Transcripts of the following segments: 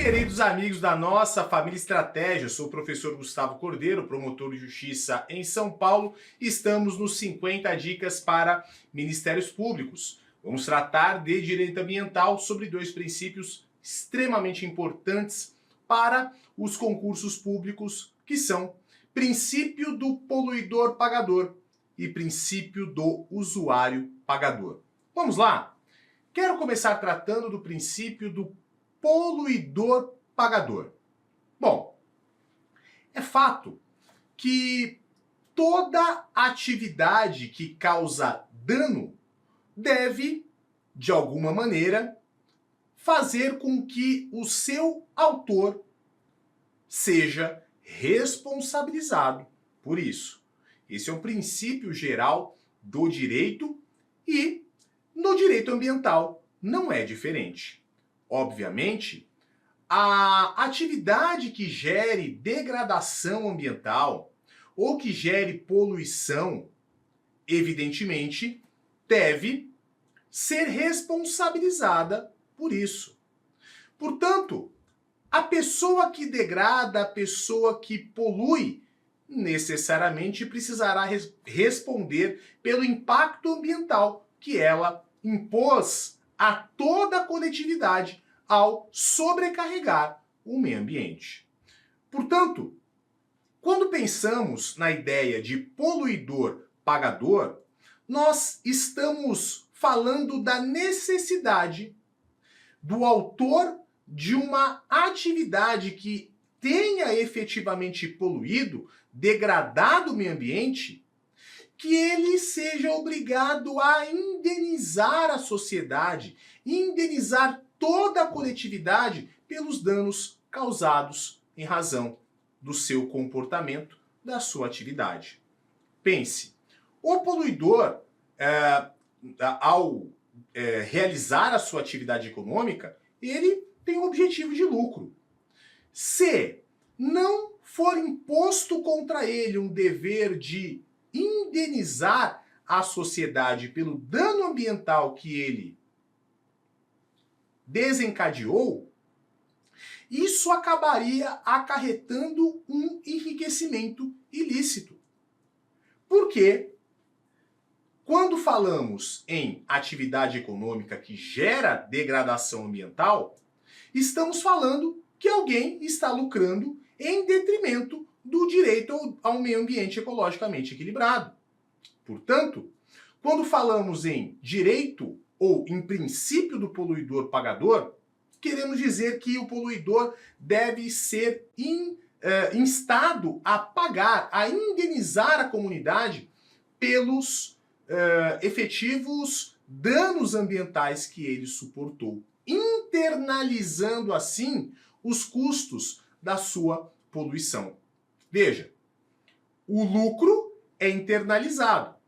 Queridos amigos da nossa família Estratégia, eu sou o professor Gustavo Cordeiro, promotor de justiça em São Paulo. Estamos nos 50 dicas para ministérios públicos. Vamos tratar de direito ambiental sobre dois princípios extremamente importantes para os concursos públicos, que são princípio do poluidor pagador e princípio do usuário pagador. Vamos lá? Quero começar tratando do princípio do poluidor pagador. Bom, é fato que toda atividade que causa dano deve, de alguma maneira, fazer com que o seu autor seja responsabilizado por isso. Esse é um princípio geral do direito e no direito ambiental não é diferente. Obviamente, a atividade que gere degradação ambiental ou que gere poluição, evidentemente, deve ser responsabilizada por isso. Portanto, a pessoa que degrada, a pessoa que polui, necessariamente precisará responder pelo impacto ambiental que ela impôs a toda a coletividade ao sobrecarregar o meio ambiente. Portanto, quando pensamos na ideia de poluidor pagador, nós estamos falando da necessidade do autor de uma atividade que tenha efetivamente poluído, degradado o meio ambiente, que ele seja obrigado a indenizar a sociedade, indenizar toda a coletividade pelos danos causados em razão do seu comportamento, da sua atividade. Pense, o poluidor, ao realizar a sua atividade econômica, ele tem o objetivo de lucro. Se não for imposto contra ele um dever de indenizar a sociedade pelo dano ambiental que ele desencadeou, isso acabaria acarretando um enriquecimento ilícito. Porque quando falamos em atividade econômica que gera degradação ambiental, estamos falando que alguém está lucrando em detrimento do direito ao meio ambiente ecologicamente equilibrado. Portanto, quando falamos em direito ou em princípio do poluidor pagador, queremos dizer que o poluidor deve ser instado a pagar, a indenizar a comunidade pelos efetivos danos ambientais que ele suportou, internalizando assim os custos da sua poluição. Veja, o lucro é internalizado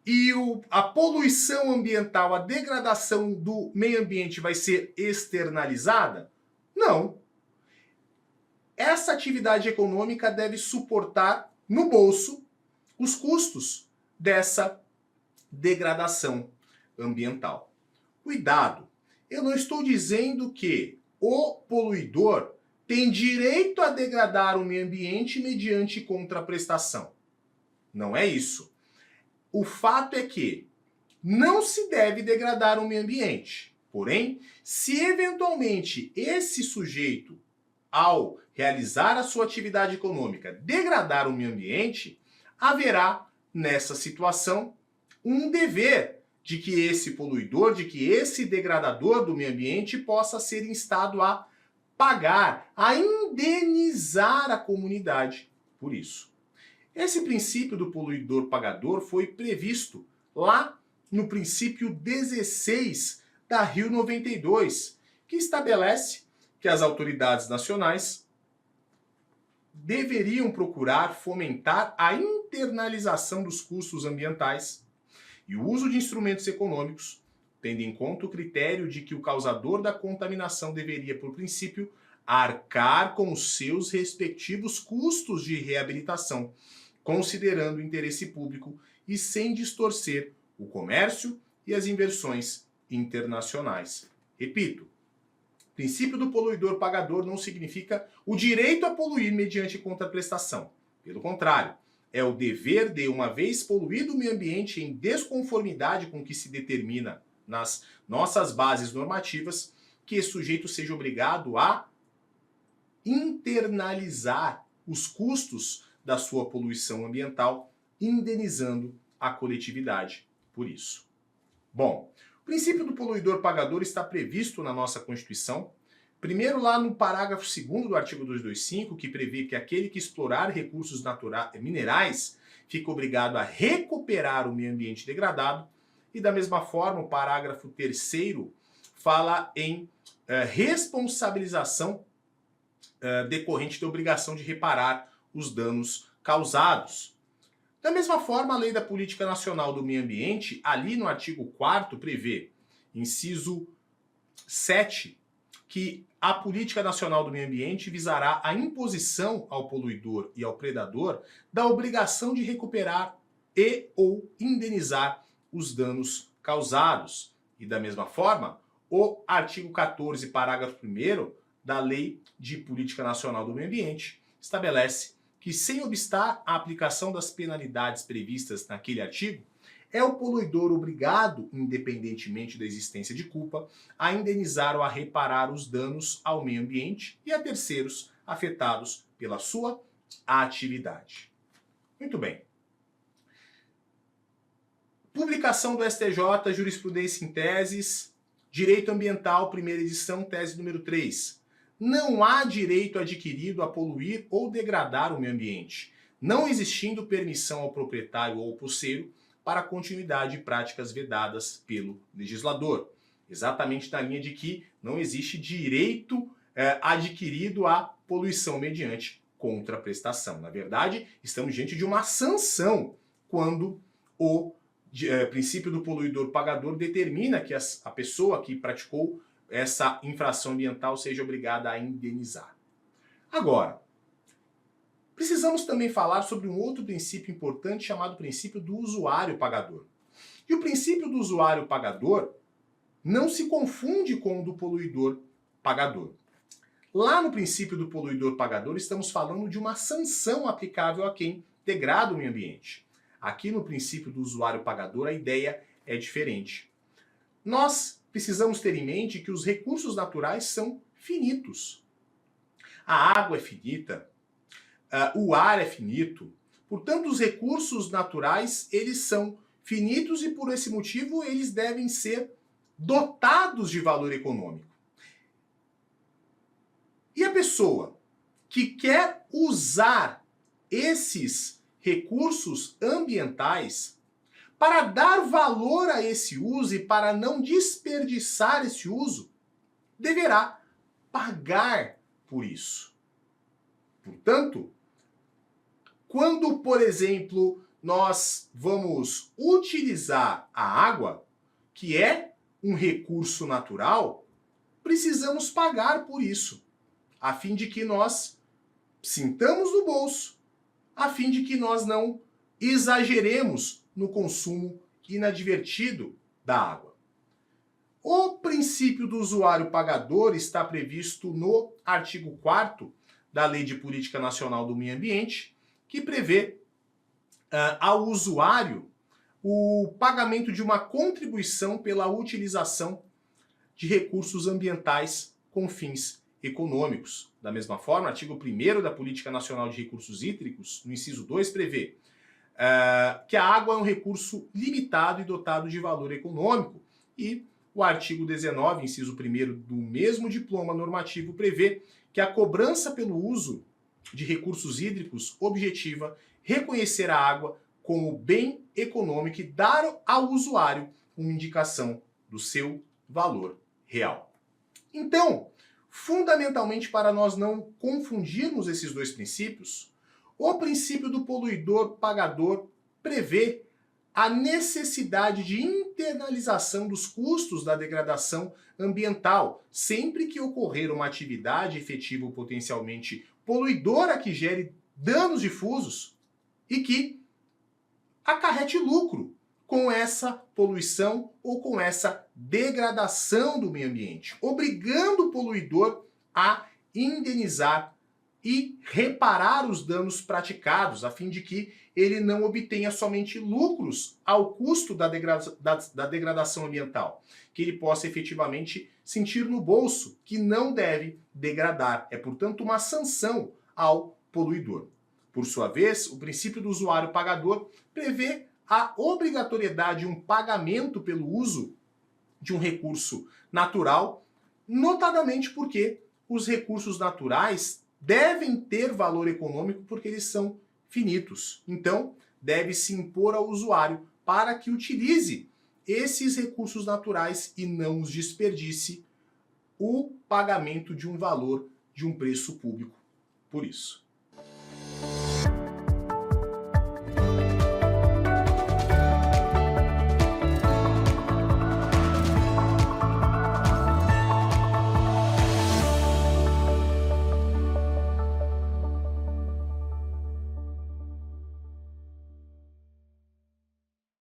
e a poluição ambiental, a degradação do meio ambiente vai ser externalizada? Não. Essa atividade econômica deve suportar no bolso os custos dessa degradação ambiental. Cuidado, eu não estou dizendo que o poluidor tem direito a degradar o meio ambiente mediante contraprestação. Não é isso. O fato é que não se deve degradar o meio ambiente. Porém, se eventualmente esse sujeito, ao realizar a sua atividade econômica, degradar o meio ambiente, haverá nessa situação um dever de que esse poluidor, de que esse degradador do meio ambiente possa ser instado a pagar, a indenizar a comunidade por isso. Esse princípio do poluidor pagador foi previsto lá no princípio 16 da Rio 92, que estabelece que as autoridades nacionais deveriam procurar fomentar a internalização dos custos ambientais e o uso de instrumentos econômicos, tendo em conta o critério de que o causador da contaminação deveria, por princípio, arcar com os seus respectivos custos de reabilitação, considerando o interesse público e sem distorcer o comércio e as inversões internacionais. Repito, O princípio do poluidor pagador não significa o direito a poluir mediante contraprestação. Pelo contrário, é o dever de, uma vez poluído o meio ambiente em desconformidade com o que se determina nas nossas bases normativas, que esse sujeito seja obrigado a internalizar os custos da sua poluição ambiental, indenizando a coletividade por isso. Bom, o princípio do poluidor pagador está previsto na nossa Constituição, primeiro lá no parágrafo 2º do artigo 225, que prevê que aquele que explorar recursos minerais fica obrigado a recuperar o meio ambiente degradado, e da mesma forma o parágrafo 3º fala em responsabilização decorrente da obrigação de reparar os danos causados. Da mesma forma, a Lei da Política Nacional do Meio Ambiente, ali no artigo 4º, prevê, inciso 7, que a Política Nacional do Meio Ambiente visará a imposição ao poluidor e ao predador da obrigação de recuperar e ou indenizar os danos causados. E da mesma forma, o artigo 14, parágrafo 1º da Lei de Política Nacional do Meio Ambiente estabelece que, sem obstar a aplicação das penalidades previstas naquele artigo, é o poluidor obrigado, independentemente da existência de culpa, a indenizar ou a reparar os danos ao meio ambiente e a terceiros afetados pela sua atividade. Muito bem. Publicação do STJ, Jurisprudência em Teses, Direito Ambiental, primeira edição, tese número 3. Não há direito adquirido a poluir ou degradar o meio ambiente, não existindo permissão ao proprietário ou ao posseiro para a continuidade de práticas vedadas pelo legislador. Exatamente na linha de que não existe direito adquirido à poluição mediante contraprestação. Na verdade, estamos diante de uma sanção quando o princípio do poluidor pagador determina que a pessoa que praticou essa infração ambiental seja obrigada a indenizar. Agora, precisamos também falar sobre um outro princípio importante chamado princípio do usuário pagador. E o princípio do usuário pagador não se confunde com o do poluidor pagador. Lá no princípio do poluidor pagador estamos falando de uma sanção aplicável a quem degrada o meio ambiente. Aqui no princípio do usuário pagador a ideia é diferente. Nós precisamos ter em mente que os recursos naturais são finitos. A água é finita, o ar é finito, portanto os recursos naturais eles são finitos e por esse motivo eles devem ser dotados de valor econômico. E a pessoa que quer usar esses recursos ambientais para dar valor a esse uso e para não desperdiçar esse uso, deverá pagar por isso. Portanto, quando, por exemplo, nós vamos utilizar a água, que é um recurso natural, precisamos pagar por isso, a fim de que nós sintamos no bolso, a fim de que nós não exageremos no consumo inadvertido da água. O princípio do usuário pagador está previsto no artigo 4º da Lei de Política Nacional do Meio Ambiente, que prevê ao usuário o pagamento de uma contribuição pela utilização de recursos ambientais com fins econômicos. Da mesma forma, o artigo 1º da Política Nacional de Recursos Hídricos, no inciso 2, prevê que a água é um recurso limitado e dotado de valor econômico. E o artigo 19, inciso 1º do mesmo diploma normativo, prevê que a cobrança pelo uso de recursos hídricos objetiva reconhecer a água como bem econômico e dar ao usuário uma indicação do seu valor real. Então, fundamentalmente para nós não confundirmos esses dois princípios, o princípio do poluidor pagador prevê a necessidade de internalização dos custos da degradação ambiental, sempre que ocorrer uma atividade efetiva ou potencialmente poluidora que gere danos difusos e que acarrete lucro, com essa poluição ou com essa degradação do meio ambiente, obrigando o poluidor a indenizar e reparar os danos praticados, a fim de que ele não obtenha somente lucros ao custo da degradação ambiental, que ele possa efetivamente sentir no bolso que não deve degradar. É, portanto, uma sanção ao poluidor. Por sua vez, o princípio do usuário pagador prevê a obrigatoriedade de um pagamento pelo uso de um recurso natural, notadamente porque os recursos naturais devem ter valor econômico porque eles são finitos. Então, deve-se impor ao usuário para que utilize esses recursos naturais e não os desperdice o pagamento de um valor, de um preço público por isso.